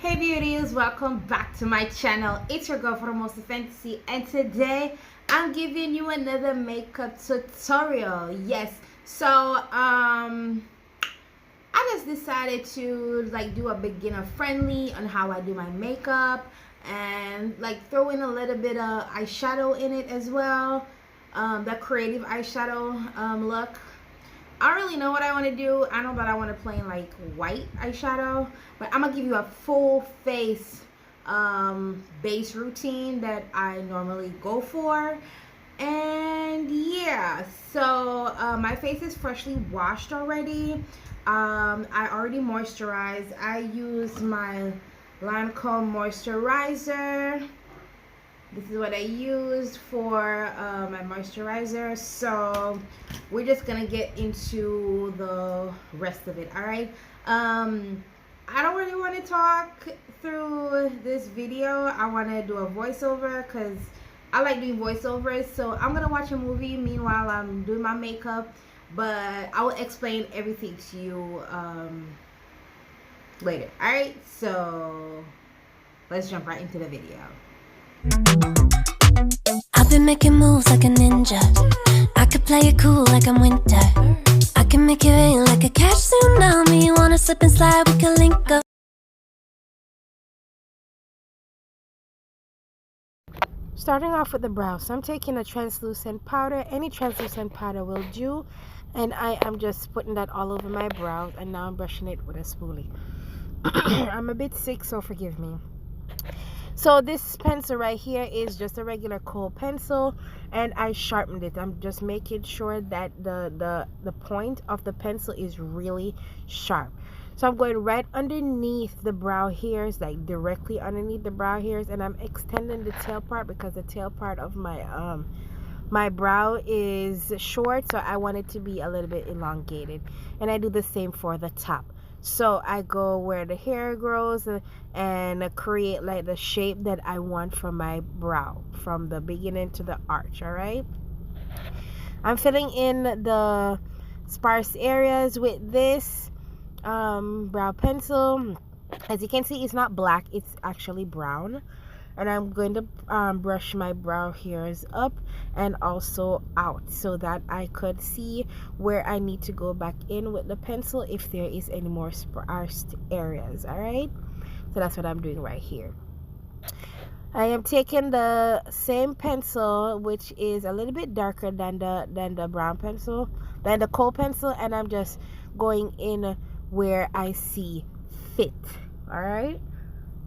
Hey beauties, welcome back to my channel. It's your girl for the most fantasy, and today I'm giving you another makeup tutorial. Yes, so I just decided to do a beginner friendly on how I do my makeup and throw in a little bit of eyeshadow in it as well. That creative eyeshadow look. I don't really know what I want to do. I know that I want to play in white eyeshadow, but I'm gonna give you a full face base routine that I normally go for. And yeah, so my face is freshly washed already. I already moisturized. I use my Lancome moisturizer. This is what I used for my moisturizer. So we're just gonna get into the rest of it. All right. I don't really want to talk through this video. I want to do a voiceover because I like doing voiceovers. So I'm gonna watch a movie meanwhile I'm doing my makeup, but I will explain everything to you later. All right. So let's jump right into the video. I've been making moves like a ninja. I could play it cool like I'm winter. I can make it rain like a cash tsunami. You wanna slip and slide, we can link up. Starting off with the brows, so I'm taking a translucent powder. Any translucent powder will do. And I am just putting that all over my brows. And now I'm brushing it with a spoolie. I'm a bit sick, so forgive me. So this pencil right here is just a regular kohl pencil, and I sharpened it. I'm just making sure that the point of the pencil is really sharp. So I'm going right underneath the brow hairs, like directly underneath the brow hairs, and I'm extending the tail part because the tail part of my my brow is short, so I want it to be a little bit elongated. And I do the same for the top. So I go where the hair grows and create like the shape that I want for my brow from the beginning to the arch. All right, I'm filling in the sparse areas with this brow pencil. As you can see, it's not black, it's actually brown. And I'm going to brush my brow hairs up and also out so that I could see where I need to go back in with the pencil if there is any more sparse areas. All right, so that's what I'm doing right here. I am taking the same pencil, which is a little bit darker than the brown pencil, than the kohl pencil, and I'm just going in where I see fit. All right,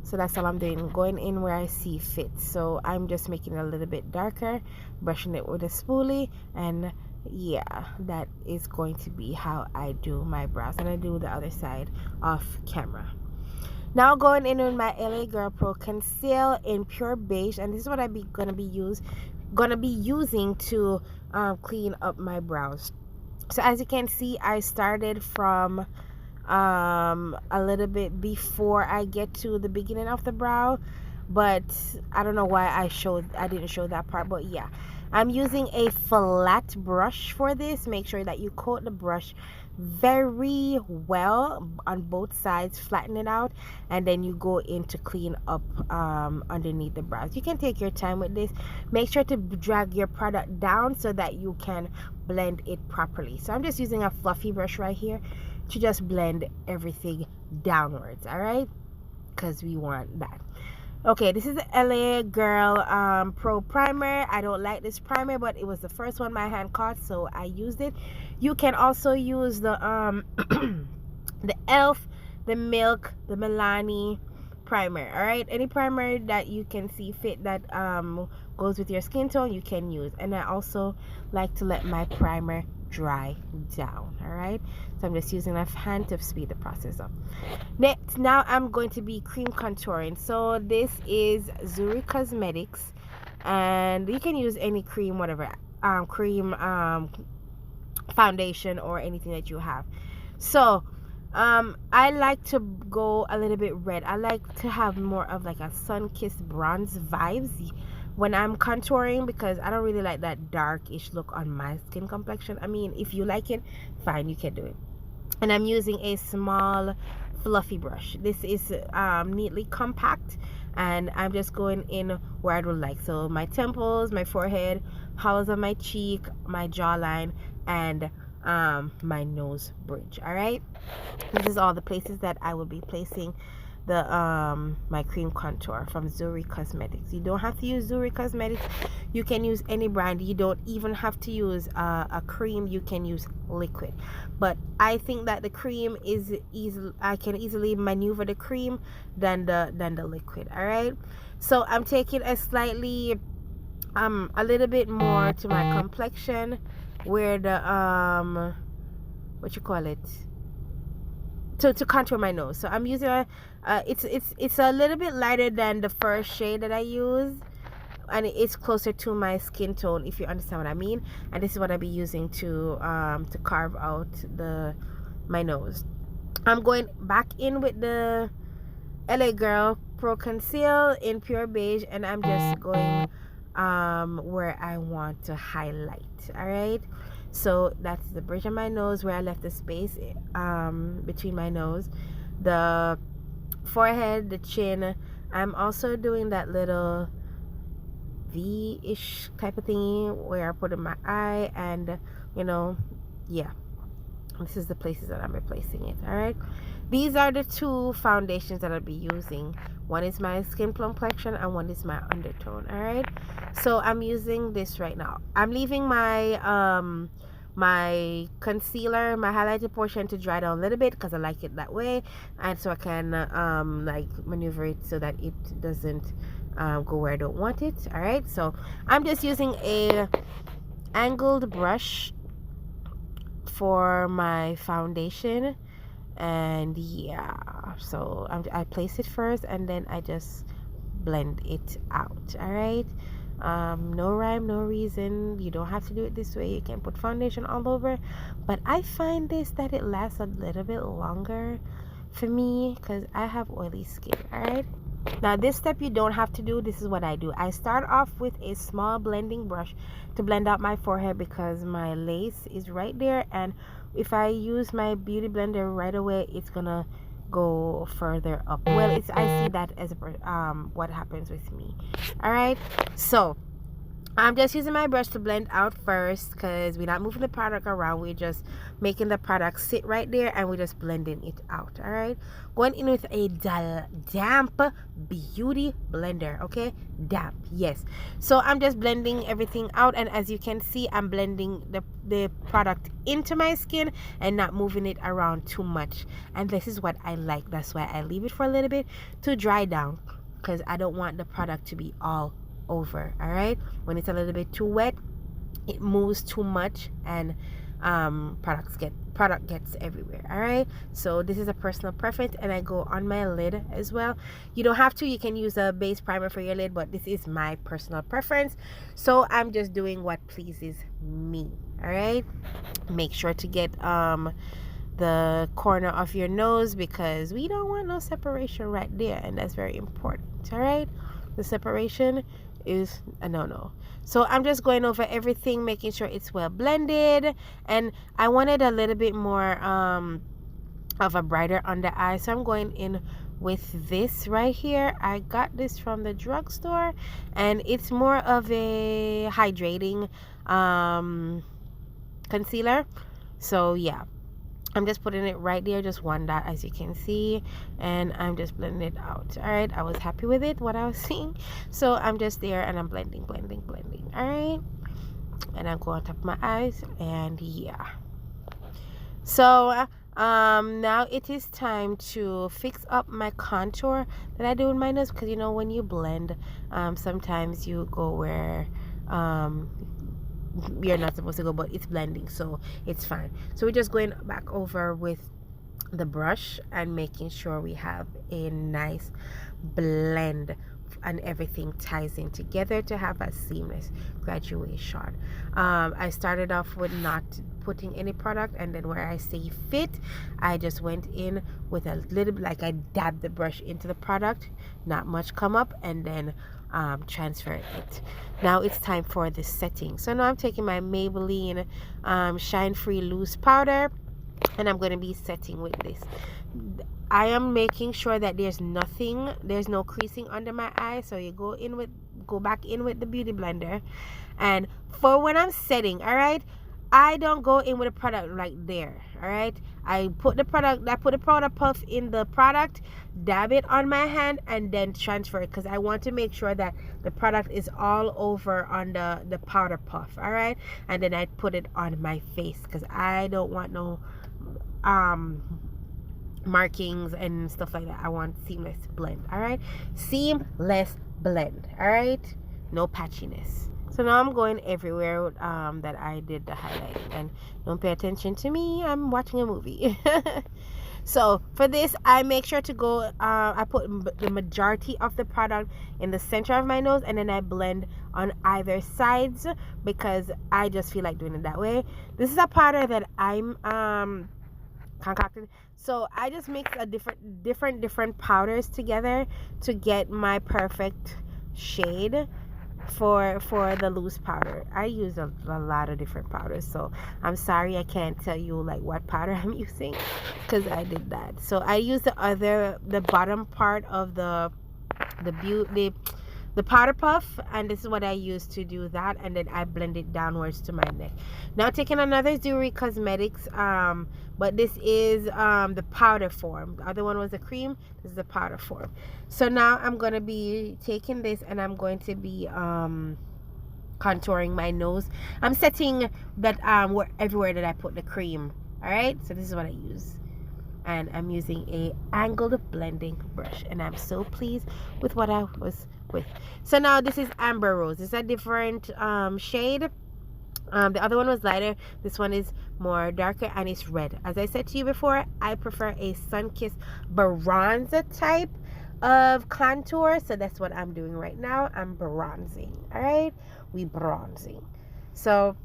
so that's all I'm doing, going in where I see fit. So I'm just making it a little bit darker, brushing it with a spoolie, and yeah, that is going to be how I do my brows. And I do the other side off camera. Now going in with my LA Girl Pro Conceal in Pure Beige, and this is what I'm gonna be using to clean up my brows. So as you can see, I started from a little bit before I get to the beginning of the brow, but I don't know why I didn't show that part. But yeah, I'm using a flat brush for this. Make sure that you coat the brush very well on both sides, flatten it out, and then you go in to clean up underneath the brows. You can take your time with this. Make sure to drag your product down so that you can blend it properly. So I'm just using a fluffy brush right here to just blend everything downwards. All right, because we want that. Okay, this is the LA Girl Pro Primer. I don't like this primer, but it was the first one my hand caught, so I used it. You can also use the the ELF, the Milk, the Milani primer. All right, any primer that you can see fit that goes with your skin tone, you can use. And I also like to let my primer dry down. All right, so I'm just using a hand to speed the process up. Next, now I'm going to be cream contouring. So this is Zuri Cosmetics, and you can use any cream, whatever cream foundation or anything that you have. So I like to go a little bit red. I like to have more of like a sun-kissed bronze vibes when I'm contouring, because I don't really like that darkish look on my skin complexion. I mean, if you like it, fine, you can do it. And I'm using a small fluffy brush. This is neatly compact, and I'm just going in where I would like. So my temples, my forehead, hollows of my cheek, my jawline, and my nose bridge. All right, this is all the places that I will be placing the my cream contour from Zuri Cosmetics. You don't have to use Zuri Cosmetics, you can use any brand. You don't even have to use a cream, you can use liquid, but I think that the cream is easy. I can easily maneuver the cream than the liquid. All right, so I'm taking a slightly a little bit more to my complexion, where the what you call it, to contour my nose. So I'm using a it's a little bit lighter than the first shade that I used, and it's closer to my skin tone, if you understand what I mean. And this is what I'll be using to carve out my nose. I'm going back in with the LA Girl Pro Conceal in Pure Beige, and I'm just going where I want to highlight. All right, so that's the bridge of my nose, where I left the space between my nose, the forehead, the chin. I'm also doing that little V-ish type of thing where I put in my eye, and yeah, this is the places that I'm replacing it. All right, these are the two foundations that I'll be using. One is my skin complexion and one is my undertone. All right, so I'm using this right now. I'm leaving my my concealer, my highlighted portion, to dry down a little bit because I like it that way, and so I can like maneuver it so that it doesn't go where I don't want it. All right, so I'm just using a angled brush for my foundation, and yeah, so I place it first and then I just blend it out. All right, no rhyme, no reason. You don't have to do it this way. You can put foundation all over, but I find that it lasts a little bit longer for me because I have oily skin. All right, now this step you don't have to do. This is what I do. I start off with a small blending brush to blend out my forehead because my lace is right there, and if I use my beauty blender right away, it's gonna go further up. Well, I see that as what happens with me. All right, so I'm just using my brush to blend out first because we're not moving the product around. We're just making the product sit right there and we're just blending it out. All right, going in with a damp beauty blender. Okay, damp, yes. So I'm just blending everything out, and as you can see, I'm blending the product into my skin and not moving it around too much. And this is what I like. That's why I leave it for a little bit to dry down, because I don't want the product to be all over. All right, when it's a little bit too wet, it moves too much, and product gets everywhere. All right, so this is a personal preference, and I go on my lid as well. You don't have to. You can use a base primer for your lid, but this is my personal preference, so I'm just doing what pleases me. All right, make sure to get the corner of your nose, because we don't want no separation right there, and that's very important. All right, the separation is a no-no. So I'm just going over everything, making sure it's well blended, and I wanted a little bit more of a brighter under eye, so I'm going in with this right here. I got this from the drugstore, and it's more of a hydrating concealer. So yeah, I'm just putting it right there, just one dot, as you can see, and I'm just blending it out. All right, I was happy with it, what I was seeing, so I'm just there and I'm blending. All right, and I'm going on top of my eyes, and yeah. So now it is time to fix up my contour that I do in my nose, because when you blend, sometimes you go where you're not supposed to go, but it's blending, so it's fine. So we're just going back over with the brush and making sure we have a nice blend and everything ties in together to have a seamless graduation. I started off with not putting any product, and then where I see fit, I just went in with a little bit, like I dabbed the brush into the product, not much come up, and then transfer it. Now it's time for the setting. So now I'm taking my Maybelline Shine Free Loose Powder, and I'm going to be setting with this. I am making sure that there's no creasing under my eye. So you go back in with the beauty blender, and for when I'm setting, all right, I don't go in with a product right there, all right. I put the powder puff in the product, dab it on my hand, and then transfer it, because I want to make sure that the product is all over on the powder puff, all right. And then I put it on my face, because I don't want no markings and stuff like that. I want seamless blend, all right. Seamless blend, all right. No patchiness. So now I'm going everywhere that I did the highlighting, and don't pay attention to me, I'm watching a movie. So for this, I make sure to go I put the majority of the product in the center of my nose, and then I blend on either sides, because I just feel like doing it that way. This is a powder that I'm concocted, so I just mix a different powders together to get my perfect shade for the loose powder. I use a lot of different powders, so I'm sorry I can't tell you like what powder I'm using, because I did that. So I use the bottom part of the powder puff, and this is what I use to do that, and then I blend it downwards to my neck. Now taking another Zuri Cosmetics, but this is the powder form. The other one was the cream, this is the powder form. So now I'm going to be taking this, and I'm going to be contouring my nose. I'm setting that everywhere that I put the cream, all right. So this is what I use, and I'm using a angled blending brush, and I'm so pleased with what I was with. So now this is Amber Rose. It's a different shade. The other one was lighter, this one is more darker, and it's red. As I said to you before, I prefer a sun-kissed bronze type of contour, so that's what I'm doing right now. I'm bronzing, all right. We bronzing. So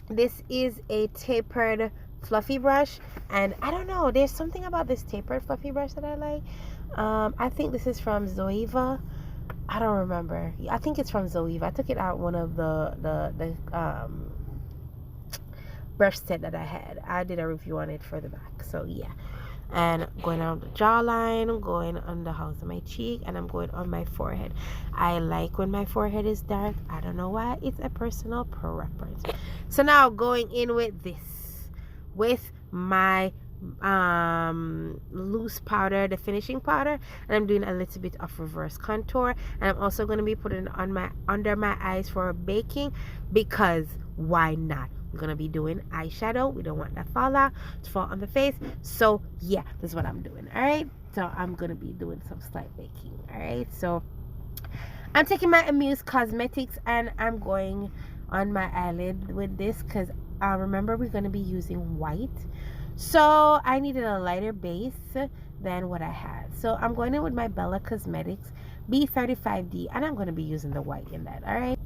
this is a tapered fluffy brush, and I don't know, there's something about this tapered fluffy brush that I like. I think this is from Zoeva. I don't remember. I think it's from Zoeva. I took it out one of the brush set that I had. I did a review on it for the back. So yeah. And going on the jawline, going on the house of my cheek, and I'm going on my forehead. I like when my forehead is dark. I don't know why. It's a personal preference. So now going in with this, with my loose powder, the finishing powder, and I'm doing a little bit of reverse contour, and I'm also going to be putting it on under my eyes for baking, because why not? We're going to be doing eyeshadow. We don't want that to fall on the face. So yeah, this is what I'm doing, all right. So I'm going to be doing some slight baking, all right. So I'm taking my Amuse Cosmetics, and I'm going on my eyelid with this, because remember, we're going to be using white. So I needed a lighter base than what I had. So I'm going in with my Bella Cosmetics B35D, and I'm going to be using the white in that, all right.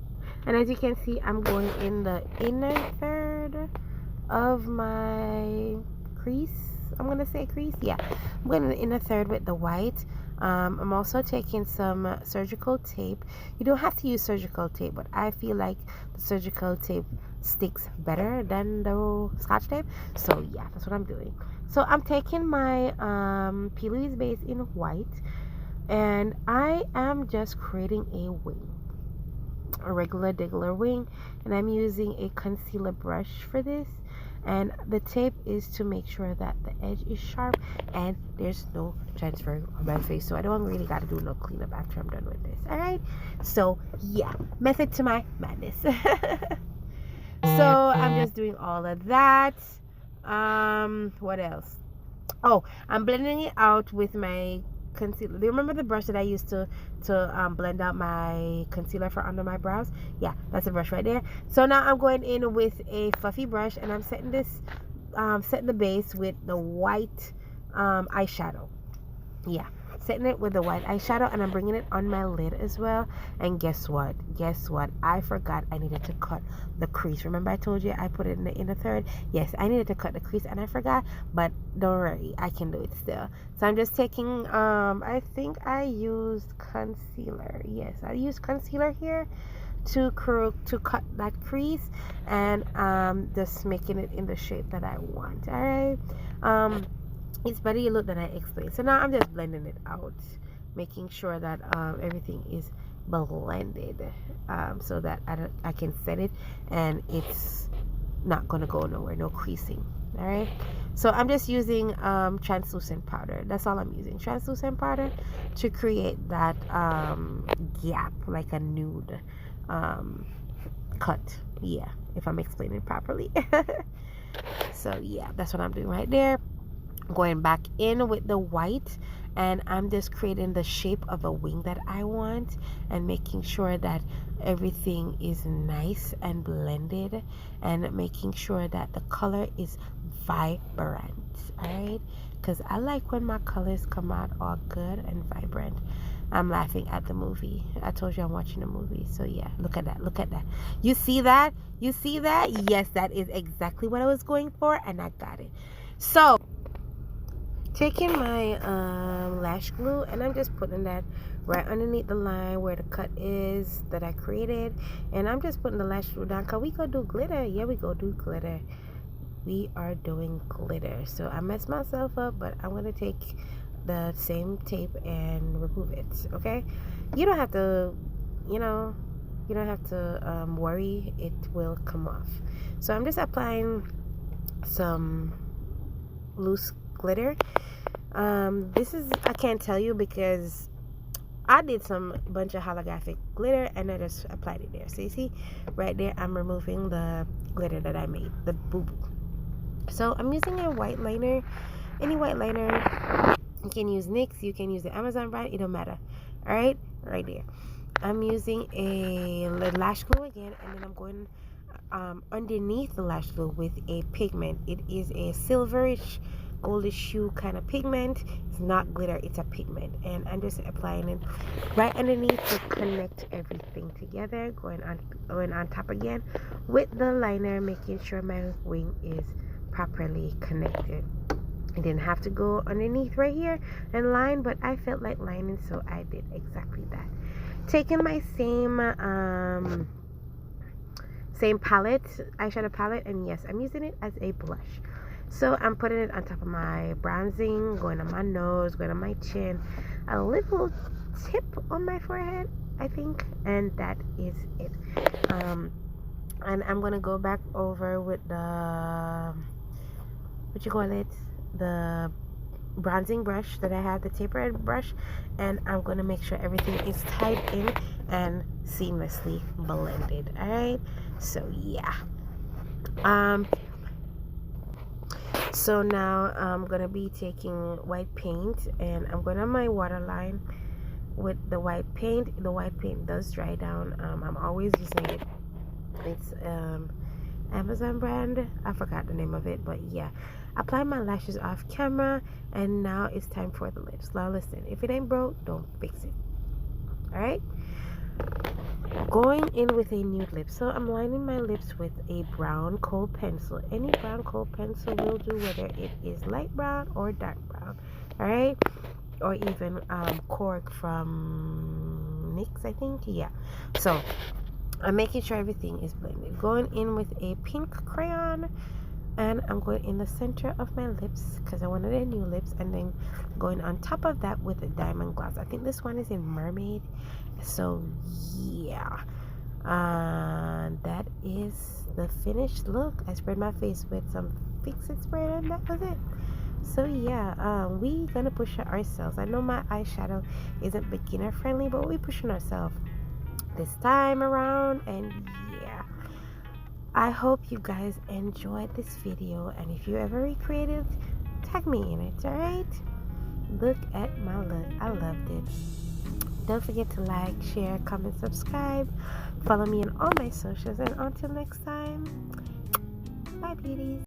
And as you can see, I'm going in the inner third of my crease. I'm going to say crease. Yeah, I'm going in the inner third with the white. I'm also taking some surgical tape. You don't have to use surgical tape, but I feel like the surgical tape sticks better than the Scotch tape. So yeah, that's what I'm doing. So I'm taking my P. Louise base in white, and I am just creating a wing, a regular wing, and I'm using a concealer brush for this. And the tape is to make sure that the edge is sharp and there's no transfer on my face, so I don't really got to do no cleanup after I'm done with this, all right. So yeah, method to my madness. So I'm just doing all of that. What else? Oh, I'm blending it out with my concealer. Do you remember the brush that I used to blend out my concealer for under my brows? Yeah, that's a brush right there. So now I'm going in with a fluffy brush, and I'm setting this setting the base with the white eyeshadow. Yeah, setting it with the white eyeshadow, and I'm bringing it on my lid as well. And guess what? I forgot I needed to cut the crease. Remember I told you I put it in the inner third? Yes, I needed to cut the crease, and I forgot, but don't worry, I can do it still. So I'm just taking I think I used concealer. Yes, I used concealer here. to cut that crease, and just making it in the shape that I want. All right. It's better you look than I explained. So now I'm just blending it out, making sure that everything is blended, so that I can set it and it's not gonna go nowhere, no creasing. All right. So I'm just using translucent powder. That's all I'm using, translucent powder, to create that gap, like a nude cut. Yeah, if I'm explaining properly. So yeah, that's what I'm doing right there. Going back in with the white, and I'm just creating the shape of a wing that I want, and making sure that everything is nice and blended, and making sure that the color is vibrant. All right, because I like when my colors come out all good and vibrant. I'm laughing at the movie. I told you I'm watching a movie. So yeah, look at that, look at that. You see that? You see that? Yes, that is exactly what I was going for, and I got it. So taking my lash glue, and I'm just putting that right underneath the line where the cut is that I created, and I'm just putting the lash glue down, because we go do glitter. Yeah, we go do glitter. We are doing glitter. So I messed myself up, but I'm gonna take the same tape and remove it. Okay, you don't have to, you know, you don't have to worry, it will come off. So I'm just applying some loose glitter. This is, I can't tell you because I did some bunch of holographic glitter and I just applied it there. So you see right there, I'm removing the glitter that I made, the boo-boo. So I'm using a white liner, any white liner. You can use NYX, you can use the Amazon brand, it don't matter. All right, right there. I'm using a lash glue again, and then I'm going underneath the lash glue with a pigment. It is a silverish, goldish hue kind of pigment. It's not glitter, it's a pigment, and I'm just applying it right underneath to connect everything together. Going on top again with the liner, making sure my wing is properly connected. I didn't have to go underneath right here and line, but I felt like lining, so I did exactly that. Taking my same palette, eyeshadow palette, and yes, I'm using it as a blush. So I'm putting it on top of my bronzing, going on my nose, going on my chin, a little tip on my forehead, I think, and that is it. And I'm gonna go back over with the, what you call it, the bronzing brush that I had, the tapered brush, and I'm gonna make sure everything is tied in and seamlessly blended. All right, so yeah. So now I'm gonna be taking white paint, and I'm going on my waterline with the white paint. The white paint does dry down. I'm always using it. It's Amazon brand, I forgot the name of it, but yeah. Apply my lashes off camera, and now it's time for the lips. Now listen, if it ain't broke, don't fix it. All right, going in with a nude lip. So I'm lining my lips with a brown kohl pencil. Any brown kohl pencil will do, whether it is light brown or dark brown. All right, or even cork from NYX, I think. Yeah, so I'm making sure everything is blended. Going in with a pink crayon, and I'm going in the center of my lips because I wanted a new lips, and then going on top of that with a diamond gloss. I think this one is in Mermaid. So yeah, that is the finished look. I sprayed my face with some Fix-It spray, and that was it. So yeah, we gonna push ourselves. I know my eyeshadow isn't beginner friendly, but we pushing ourselves this time around, and yeah, I hope you guys enjoyed this video, and if you ever recreated, tag me in it. All right, look at my look, I loved it. Don't forget to like, share, comment, subscribe, follow me on all my socials, and until next time, bye beauties.